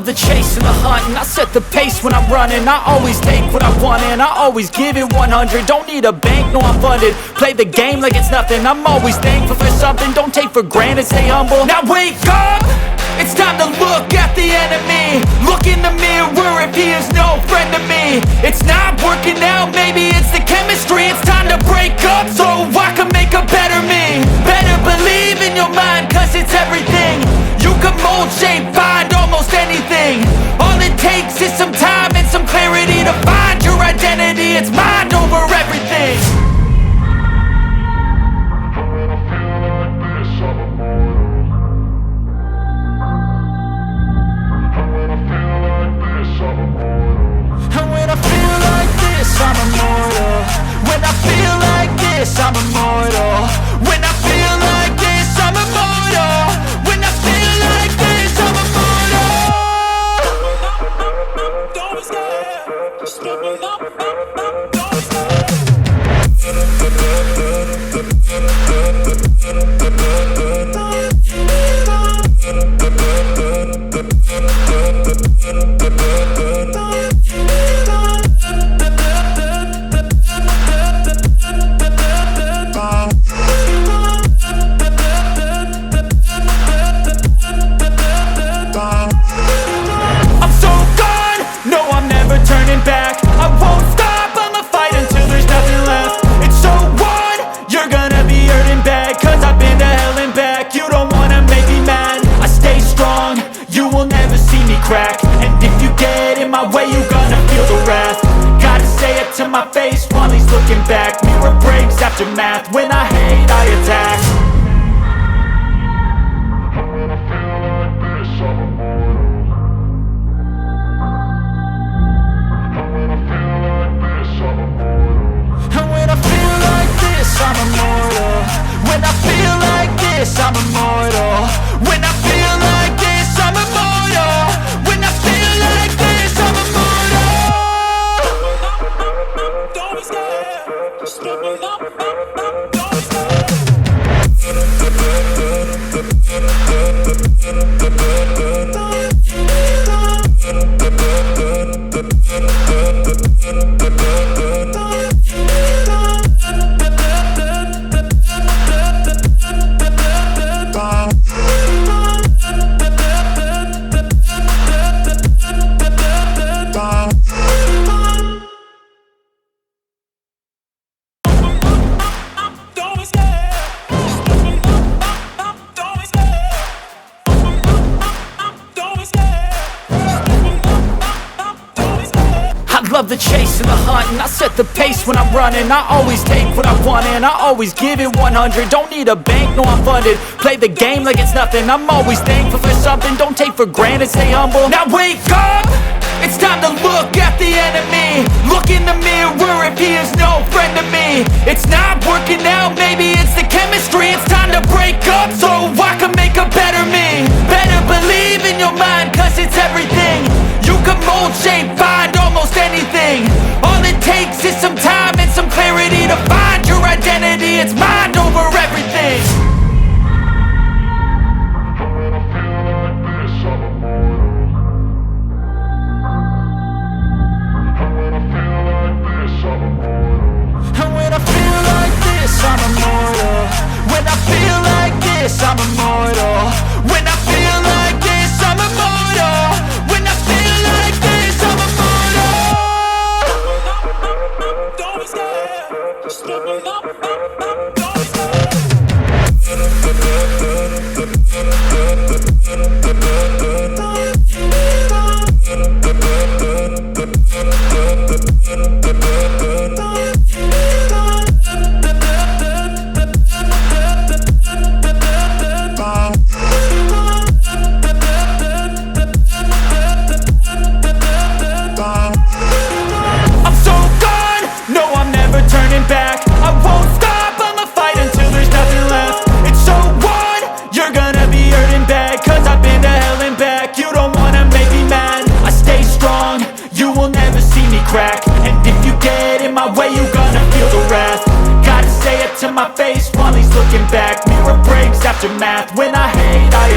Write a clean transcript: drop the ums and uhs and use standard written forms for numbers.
love the chase and the hunt, and I set the pace when I'm running. I always take what I want and I always give it 100. Don't need a bank, no I'm funded. Play the game like it's nothing. I'm always thankful for something. Don't take for granted, stay humble. Now wake up! It's time to look at the enemy. Look in the mirror if he is no friend to me. It's not working out, maybe it's the chemistry. It's time to break up so I can make a better me. Better believe in your mind, cause it's everything. You can mold, shape, find almost anything. All it takes is some time and some clarity to find your identity. It's mind over everything. I'm immortal. When I feel like this, I'm immortal. When I feel like this, I'm immortal. When I feel like this, I'm immortal. Don't be scared. Just give me up. Don't be scared. To my face while he's looking back. Mirror breaks after math. When I hate, I attack. When I feel like this, I'm immortal. When I feel like this, I'm immortal. When I feel like this, I'm immortal. When I feel like this, I'm immortal. When I feel like this, I'm immortal. When I feel like this, I'm immortal. Just give me up. Don't be scared. Love the chase and the hunt, and I set the pace when I'm running. I always take what I want and I always give it 100. Don't need a bank, no I'm funded. Play the game like it's nothing. I'm always thankful for something. Don't take for granted, stay humble. Now wake up! It's time to look at the enemy. Look in the mirror if he is no friend to me. It's not working out, maybe it's the chemistry. It's time to break up so I can make a better me. Better believe in your mind, cause it's everything. You can mold, shape, find almost anything. All it takes is some time and some clarity to find your identity. It's mind over everything. When I feel like this, I'm immortal. When I feel like this, I'm immortal. When I feel like this, I'm immortal. When I feel like this, I'm immortal. When I feel like this, I'm immortal. When I feel like this, I'm immortal. Don't be scared. Just give me up. Don't be scared. to my face while he's looking back. Mirror breaks after math. When I hate, I